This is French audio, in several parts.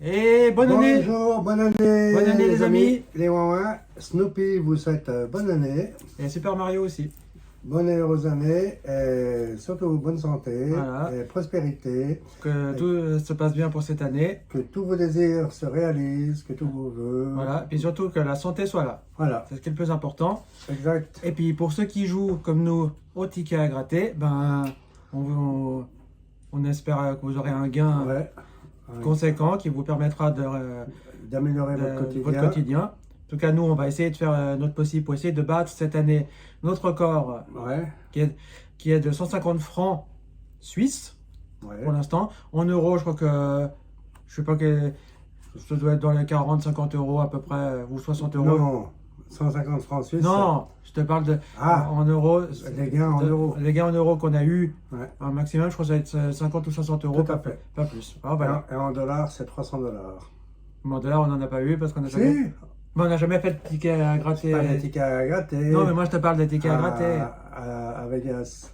Et bonne année! Bonjour, bonne année! Bonne année les amis! Les Wawins, Snoopy vous souhaite bonne année. Et Super Mario aussi. Bonne et heureuse année, et surtout bonne santé, Voilà. et prospérité. Que tout se passe bien pour cette année. Que tous vos désirs se réalisent, que tous vos vœux. Voilà. Et puis surtout que la santé soit là. Voilà. C'est ce qui est le plus important. Exact. Et puis pour ceux qui jouent comme nous au ticket à gratter, ben on espère que vous aurez un gain Ouais. conséquent qui vous permettra D'améliorer votre quotidien. En tout cas, nous, on va essayer de faire notre possible pour essayer de battre cette année notre record Ouais. qui est de 150 francs suisses Ouais. pour l'instant. En euros, je crois que je sais pas que ça doit être dans les 40-50 euros à peu près, ou 60 euros. Non, 150 francs suisses. Non, je te parle de Ah, en euros. les gains en euros. Les gains en euros qu'on a eu, Ouais. un maximum, je crois que ça va être 50 ou 60 euros, Tout à fait. pas plus. Ah, voilà. Et en dollars, c'est 300 $. Bon, de là, on n'en a pas eu parce qu'on a Si, jamais. Mais on n'a jamais fait de ticket à gratter. pas des tickets à gratter. Non, mais moi je te parle des tickets à gratter. À Vegas.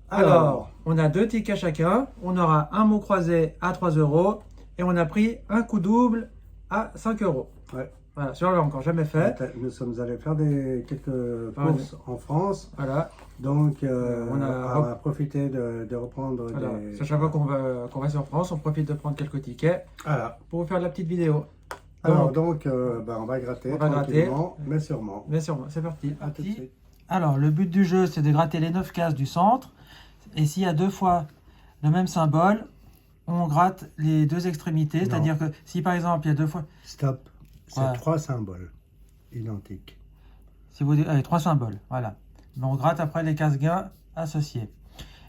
Alors, on a 2 tickets chacun. On aura un mot croisé à 3 euros. Et on a pris un coup double à 5 euros. Ouais. Voilà, celui-là, on l'a encore jamais fait. Nous sommes allés faire quelques Voilà. courses en France. Voilà. Donc, On a- on a profité de reprendre Voilà. des... C'est à chaque fois qu'on va sur France, on profite de prendre quelques tickets Voilà. pour vous faire de la petite vidéo. Alors, donc, on va gratter on va tranquillement, mais sûrement. Mais sûrement, c'est parti. À tout de suite. Alors, le but du jeu, c'est de gratter les 9 cases du centre. Et s'il y a 2 fois le même symbole, on gratte les 2 extrémités. Non. C'est-à-dire que si par exemple, il y a 2 fois... Stop. C'est Ouais. 3 symboles identiques. Si vous... Allez, 3 symboles, voilà. Mais on gratte après les casse-gains associés.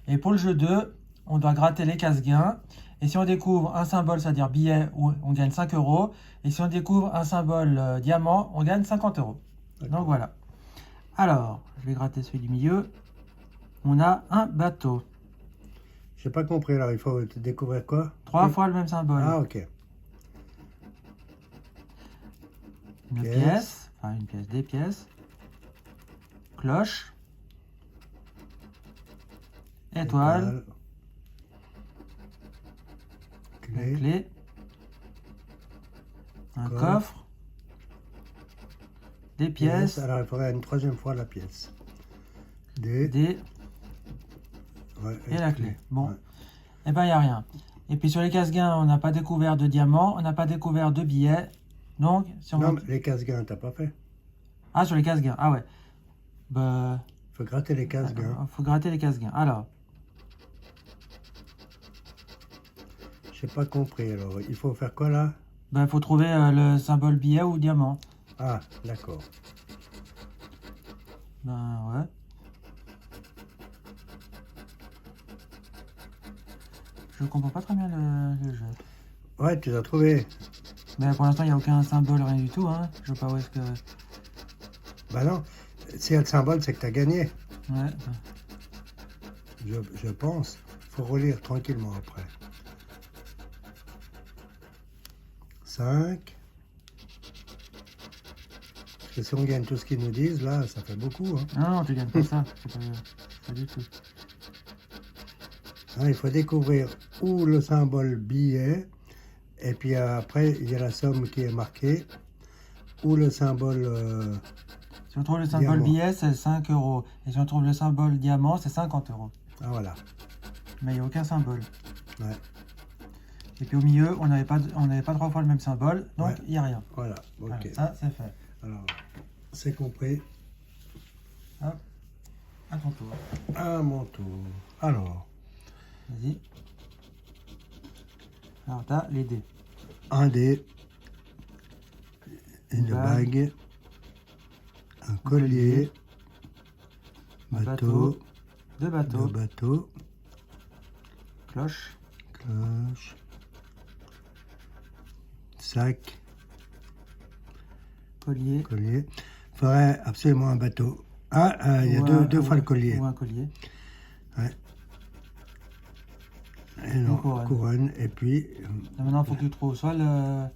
Et pour le jeu 2, on doit gratter les casse-gains. Et si on découvre un symbole, c'est-à-dire billet, on gagne 5 euros. Et si on découvre un symbole diamant, on gagne 50 euros. Donc voilà. Alors, je vais gratter celui du milieu. On a un bateau. J'ai pas compris, alors il faut découvrir quoi? 3 fois le même symbole. Ah, ok. Une Pièce. pièce, enfin une pièce, des pièces. Cloche. Étoile. Clé. Clé. Un Coffre. coffre. Des pièces. Alors il faudrait une troisième fois la pièce. Des. Des... Ouais, Et la clé. Bon. Ouais. Eh ben, il n'y a rien. Et puis sur les casse-gains, on n'a pas découvert de diamants, on n'a pas découvert de billets. Donc, si on... Non, mais les casse-gains, t'as pas fait. Ah, sur les casse-gains. Ah ouais. Bah... Faut gratter les casse-gains. faut gratter les casse-gains. Alors, J'ai pas compris, alors il faut faire quoi là? ben, faut trouver le symbole billet ou diamant. Ah, d'accord. Ben ouais. Je comprends pas très bien le jeu. Ouais, tu l'as trouvé. Mais pour l'instant, il n'y a aucun symbole, rien du tout. Hein. Je sais pas où est-ce que... Bah non, s'il y a le symbole, c'est que t'as gagné. Ouais. Je pense. Faut relire tranquillement après. 5. Parce que si on gagne tout ce qu'ils nous disent, là, ça fait beaucoup. Hein. Non, non, tu gagnes pas ça. C'est pas du tout. Hein, il faut découvrir où le symbole billet, et puis après, il y a la somme qui est marquée, où le symbole... Si on trouve le symbole diamant. billet, c'est 5 euros. Et si on trouve le symbole diamant, c'est 50 euros. Ah voilà. Mais il n'y a aucun symbole. Ouais, Et puis au milieu, on n'avait pas 3 fois le même symbole, donc Ouais. il n'y a rien. voilà. Ok. Voilà, ça, c'est fait. Alors, c'est compris. Hop, à ton tour. À mon tour. Alors, Vas-y. Alors, t'as les dés. un dé, une bague, bague, un collier, un bateau, deux deux bateaux, bateaux, cloche, cloche, sac, collier. collier. Il faudrait absolument un bateau. Ah, il y a ou deux fois le collier. Ou un collier. Ouais. Et non, couronne. couronne. Et puis, Là, maintenant, il faut que tu trouves soit le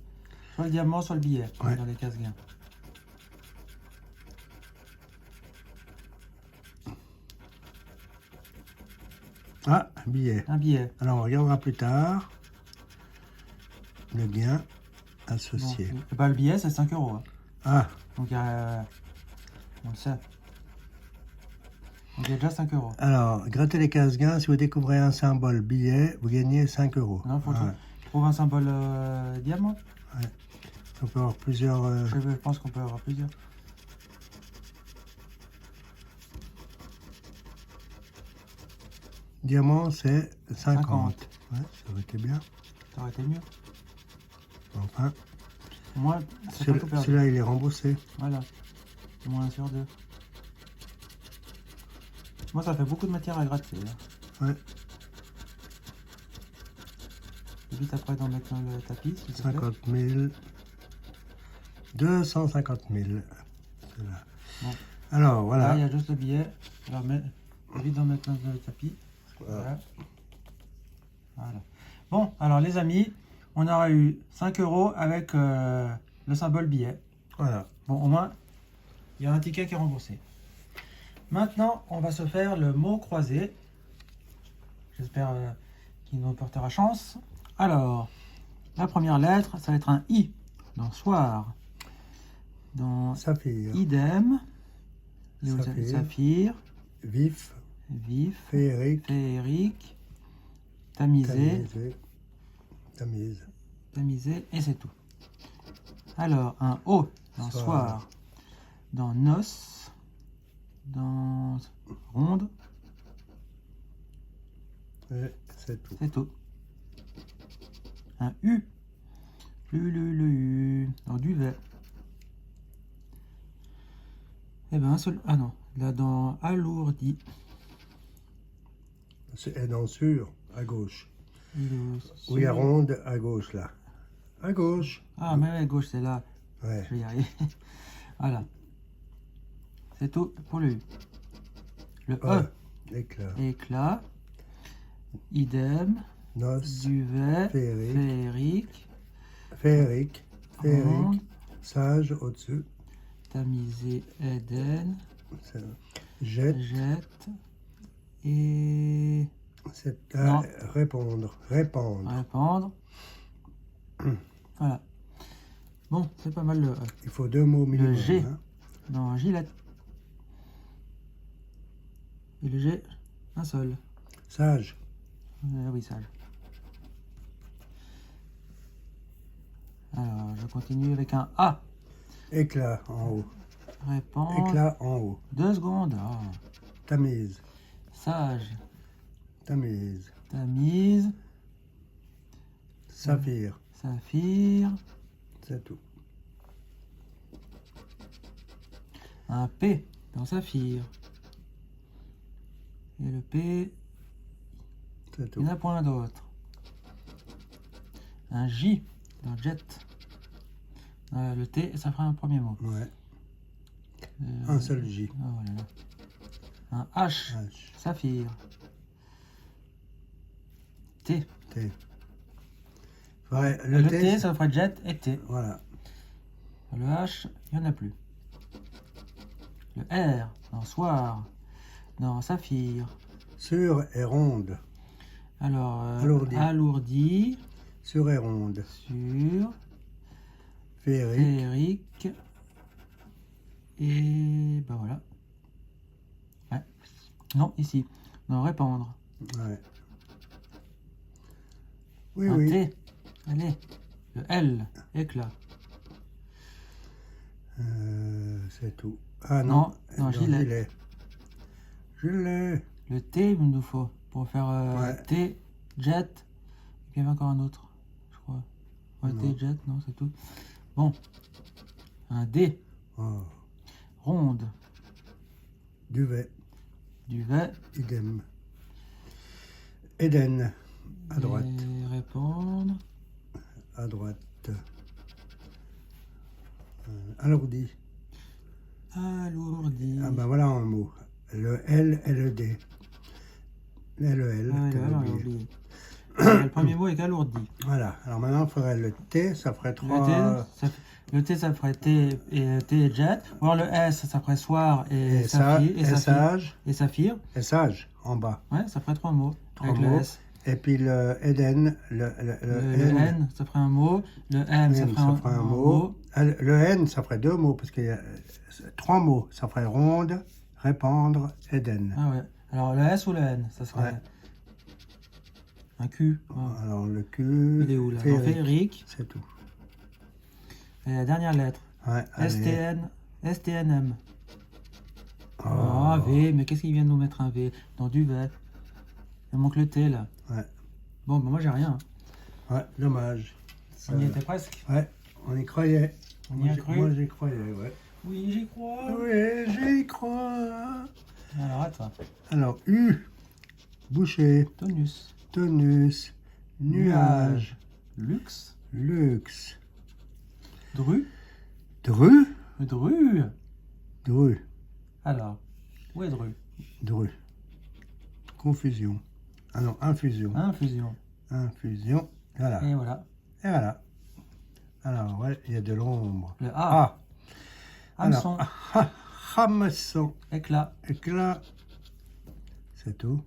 diamant, soit le billet Ouais. dans les casse-gains. ah, un billet. Un billet. Alors, on regardera plus tard. le gain associé. Donc, bah, le billet, c'est 5 euros. Hein. Ah, Donc, on le sait. Donc, il y a déjà 5 euros. alors, grattez les cases gains. Si vous découvrez un symbole billet, vous gagnez 5 euros. Non, faut trouver un symbole diamant. Ouais. On peut avoir plusieurs... Je pense qu'on peut avoir plusieurs. Diamant, c'est 50. 50. Ouais, ça aurait été bien. Ça aurait été mieux. Enfin, Moi, c'est pas tout perdu. celui-là, il est remboursé. Voilà. Moins 1 sur 2. Moi, ça fait beaucoup de matière à gratter. Hein. Ouais, Évite après d'en mettre dans le tapis, s'il te plaît. 50 000. 250 000. Celui-là. Bon. Alors, Là, voilà. il y a juste le billet. Alors, évite d'en mettre dans le tapis. Voilà. Voilà. Bon, alors les amis, on aura eu 5 euros avec le symbole billet. Voilà. Bon, au moins, il y a un ticket qui est remboursé. Maintenant, on va se faire le mot croisé. J'espère qu'il nous portera chance. Alors, la première lettre, ça va être un I dans soir. Dans Saphir. idem, Saphir. saphir, Vif. vif, Féerique. féerique, tamisé, Tamise. tamisé, et c'est tout. Alors, un O dans soir, dans noce, dans ronde, Et c'est tout. c'est tout. Un U, le U, dans duvet. Eh ben un seul, ah non, là dans alourdi. C'est dans sur, à gauche. Le Oui, il y a ronde à gauche, là. À gauche. Ah, mais à gauche, c'est là. Ouais. Je vais y arriver. Voilà. C'est tout pour le U. Le E, Éclat. éclat. Idem. Noce. Duvet. Féerique. Féerique. Féerique. Ronde. Féerique. Sage au-dessus. Tamisé. Eden. Jette. Jette. Et C'est Non. répondre. Répandre. répandre. Voilà. Bon, c'est pas mal le E. Il faut 2 mots minimum. G. Hein. Dans Gillette. Et le G, un seul. Sage. Oui, sage. Alors, je continue avec un A. Éclat en haut. Répandre. Éclat en haut. 2 secondes. Ah. Tamise. Sage. Tamise. Tamise. Saphir. Saphir. C'est tout. Un P dans saphir. Et le P, C'est il tout. n'y en a point d'autre. Un J dans jet. Le T, ça fera un premier mot. Ouais. Un seul J. Ah, voilà. Un H, H. saphir. T. T. Ouais, Le T, ça ferait jet et T. Voilà. Le H, il n'y en a plus. Le R, dans soir, dans saphir. Sur et ronde. Alors, Alourdi. alourdi, Sur et ronde. sur, Féerique. féerique, et ben voilà. Ouais. Non, ici, dans répandre. Ouais. Oui, Un oui. T, allez, le L, éclat. C'est tout. Ah Non, non, non, dans gilet. Gilet. Le T, il nous faut, pour faire Ouais. T, jet, et puis il y avait encore un autre, je crois. Ouais, Non. T, jet, non, c'est tout. Bon, un D, Oh. ronde, Duvet. duvet, Idem. Éden. À droite. et répondre, À droite. Alourdi. alourdi. Ah ben voilà un mot. Le L et le D. Et le L. Ah, t'as voilà, oublié. alourdi. Le premier mot est alourdi. Voilà. Alors maintenant, il faudrait le T, ça ferait Le 3. T, ça ferait T et jet. Ou alors le S, ça ferait soir et Et, ça, saphir. et sage. Et saphir. Et sage, en bas. Ouais, ça ferait 3 mots. Trois Avec le mots. S. Et puis le Eden, Le N, ça ferait un mot. Le M, ça ferait un mot. Ah, le N, ça ferait 2 mots, parce qu'il y a 3 mots. Ça ferait ronde, répandre, Eden. Ah ouais. Alors le S ou le N, ça serait Ouais. un Q. Alors le Q, Il est où là? Féerique. c'est tout. Et la dernière lettre. Ouais, allez. STNM. Oh. Ah, V, mais qu'est-ce qu'il vient de nous mettre un V? Dans du V. Il manque le T là. Ouais. Bon, ben moi j'ai rien. Ouais, dommage. On y était presque. Ouais, on y croyait. On y a cru. Moi j'y croyais, ouais. Oui, j'y crois. Oui, j'y crois. Alors attends. Alors, U, boucher, Tonus. tonus, nuage, Luxe. luxe, Dru. dru, Dru. dru, Alors, où est Dru? dru. Confusion. Ah non, infusion. Infusion. Infusion. Voilà. Et voilà. Et voilà. Alors, ouais, il y a de l'ombre. Le A. Ah. Hameçon. Alors, hameçon. Éclat. Éclat. C'est tout.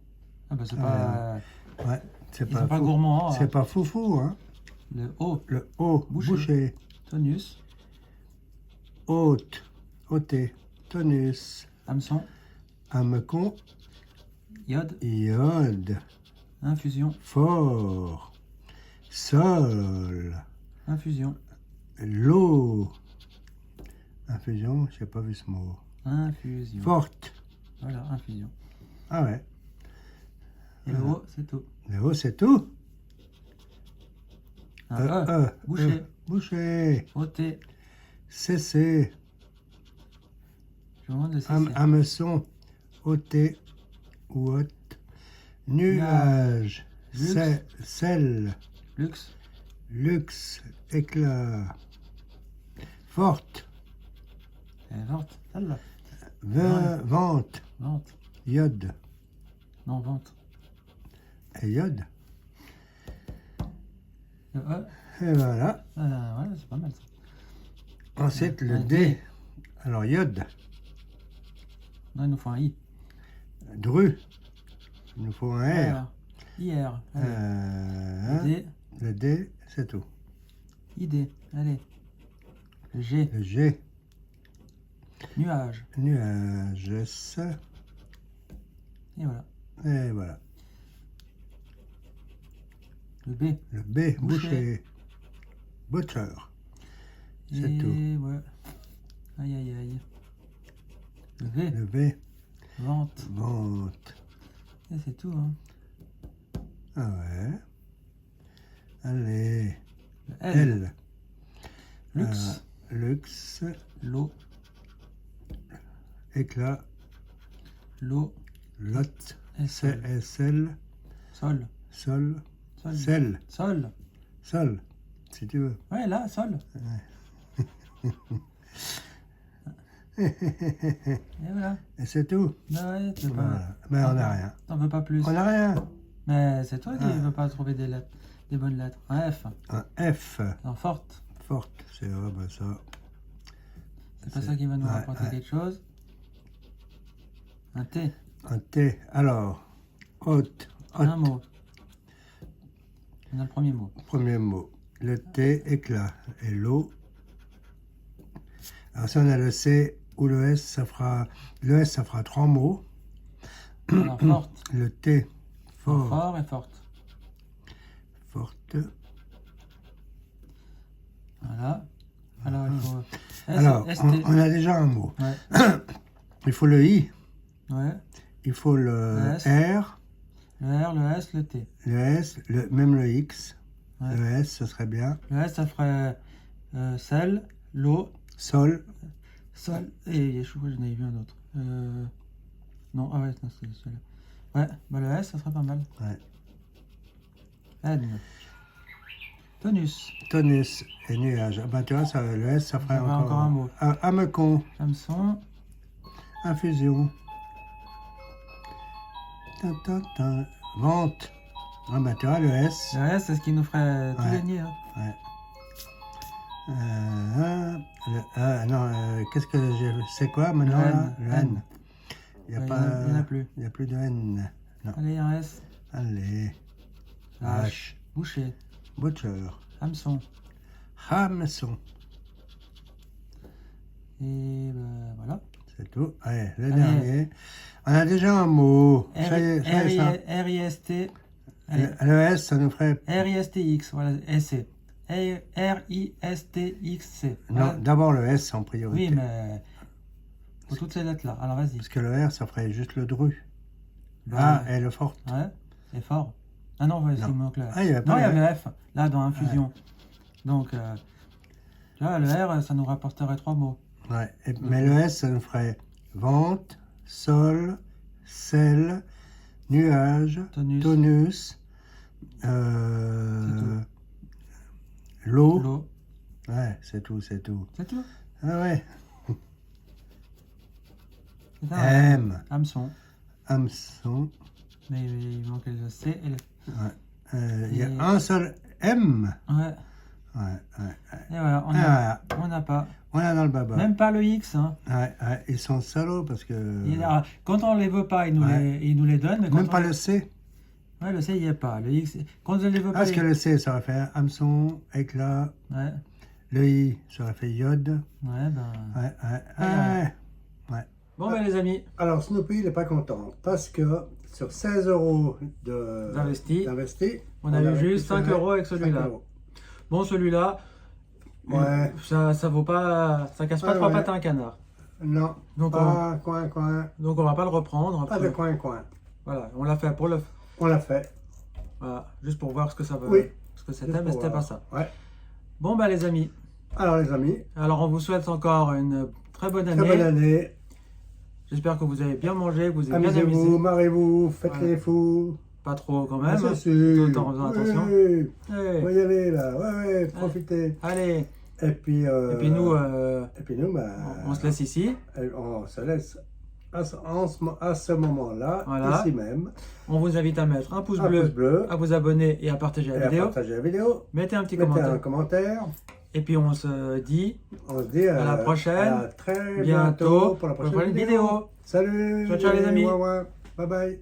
Ah bah c'est pas... Ouais, c'est Ils sont pas gourmands. C'est pas foufou, hein. Le O. Le haut, Boucher. boucher. Tonus. Haute, ôté, tonus. Hameçon. Hamecon, Iode. iode. Infusion. Fort, sol, Infusion. l'eau. Infusion, j'ai pas vu ce mot. Infusion. Forte. Voilà, infusion. Ah ouais. Et le O, c'est tout. Le haut, c'est tout. Un E. Boucher. Boucher. Ôté. Cesser. Je vous demande de cesser. Hameçon, ôté ou haute. Nuage. Luxe. Sel. Luxe. Luxe. Éclat. Forte. Elle est forte. Celle-là. Vente. Vente. Iode. Non, vente. Et iode. Le E. Et voilà. Voilà, c'est pas mal ça. Ensuite, le Un D. D. Alors, iode. Non, il nous faut un I. Dru. Il nous faut un R. Voilà. IR. Allez. D. Le D, c'est tout. ID. Allez. Le G. Le G. Nuage. Nuage. S. Et voilà. Et voilà. Le B. Le B. Boucher. Boucher. Butcher. C'est Et tout. ouais. Aïe, aïe, aïe. Le V. Le V. Vente. Vente. Et c'est tout, hein. Ah ouais. Allez. Le L. L. Luxe. Luxe. L'eau. Éclat. L'eau. Lot. Et sol. Sel. Sol. Sol. Sol. Sel. Sol. Sol. Si tu veux. Ouais, là, sol. Et voilà. Et c'est tout. Bah ouais, t'es pas... Voilà. Ben, on n'a rien. T'en veux pas plus. On n'a rien. Mais c'est toi qui Ah. veux pas trouver des lettres, des bonnes lettres. Un F. Un F. Non, forte. Forte. C'est ben ça. C'est pas ça qui va nous Ouais, rapporter ouais. quelque chose. Un T. Un T. Alors. Haute. Un Haute. mot. On a le premier mot. Premier mot. Le T, éclat. Et l'eau. Alors si on a le C ou le S, ça fera... Le S, ça fera 3 mots. Alors, forte. Le T, fort. Fort et forte. Forte. Voilà. Alors, il faut... S, Alors, ST. on a déjà un mot. Ouais. Il faut le I. Ouais. Il faut le Le S. R. Le R, le S, le T. Le S. Même le X. Ouais. Le S, ce serait bien. Le S, ça ferait sel, l'eau, Sol. sol. Et je crois que j'en avais vu un autre. Non, ah ouais, non, c'est celui-là. Ouais, bah le S, ça serait pas mal. Ouais. N. Tonus. Tonus et nuage. Ah ben, tu vois, ça, le S, ça ferait Ça ferait encore, encore un mot. Hamecon. Hameçon. Infusion. Ta, ta, ta. Vente. Ah ben, tu vois, le S. Le S, c'est ce qui nous ferait tout Ouais. gagner. Hein. Ouais. Non, qu'est-ce que j'ai... C'est quoi maintenant, Le là? N. Le N. Il n'y a Ouais, pas... il y en a plus. Il n'y a plus de N. Non. Allez, un S. Allez. Hache. Boucher. Butcher. Hameçon. Hameçon. Et ben, voilà. C'est tout. Allez, le Allez. dernier. On a déjà un mot. Ça y est, ça. R-I-S-T. Le S, ça nous ferait... R-I-S-T-X. Voilà, S-C. R-I-S-T-X-C. Non, d'abord le S en priorité. Oui, mais... Pour toutes ces lettres-là. Alors, vas-y. Parce que le R, ça ferait juste le dru. Bah, Ah, et le fort. Ouais, c'est fort. Ah non, ouais, c'est Non. le mot clair. Ah, il y avait pas Non, il y le avait F, là, dans infusion. Donc, là, le R, ça nous rapporterait 3 mots. Ouais. Mais le S, ça nous ferait vente, sol, sel, nuage, Tonus. tonus, l'eau. L'eau. Ouais, c'est tout, c'est tout. C'est tout. Ah ouais. C'est ça, ouais. M, Hameçon. hameçon. Mais il manque le C et le... Il y a Et- un seul M. Ouais. Ouais. Et voilà, on Ah, n'a pas. on est dans le baba. Même pas le X. Hein. Ouais, ils sont salauds parce que... Quand on les veut pas, ils nous, Ouais. ils nous les donnent. Mais quand Même on- pas le C. Ouais, le C, il n'y est pas. Le X, quand on les veut pas... Parce que le C, ça aurait fait hameçon, éclat. Ouais, Le I, ça aurait fait iode. ouais, ben... Ouais. Bon, ben les amis, Alors, Snoopy, il n'est pas content parce que sur 16 € D'investi. on a eu juste 5 € avec celui-là. 5 €. Bon, celui-là, Ouais. ça vaut pas... Ça casse pas Ouais, trois ouais. pattes à un canard. Non, Donc, pas coin. Donc on va pas le reprendre. Pas de coin. Voilà, on l'a fait pour le... On l'a fait. Voilà, juste pour voir ce que ça veut. Oui. Ce que Juste c'était, mais pour c'était pas voir. ça. Ouais. Bon, ben les amis, Alors, les amis, alors on vous souhaite encore une très bonne très bonne année. année. J'espère que vous avez bien mangé, que vous avez bien Amusez-vous, amusé. marrez-vous, faites Voilà. les fous. Pas trop quand Ah, même. c'est Tout sûr. le temps en faisant attention. Oui. Ouais. On va y aller là. Ouais, profitez. Allez, Et puis nous, bah, on se laisse ici. on se laisse à ce moment-là, Voilà. ici même. On vous invite à mettre un pouce Un bleu, pouce bleu à vous abonner et à partager et la à vidéo. partager la vidéo. Mettez un petit Mettez commentaire. un commentaire. Et puis on se dit On se dit à la prochaine. à très bientôt pour la prochaine vidéo. Salut. Ciao, ciao, les amis. Bye bye.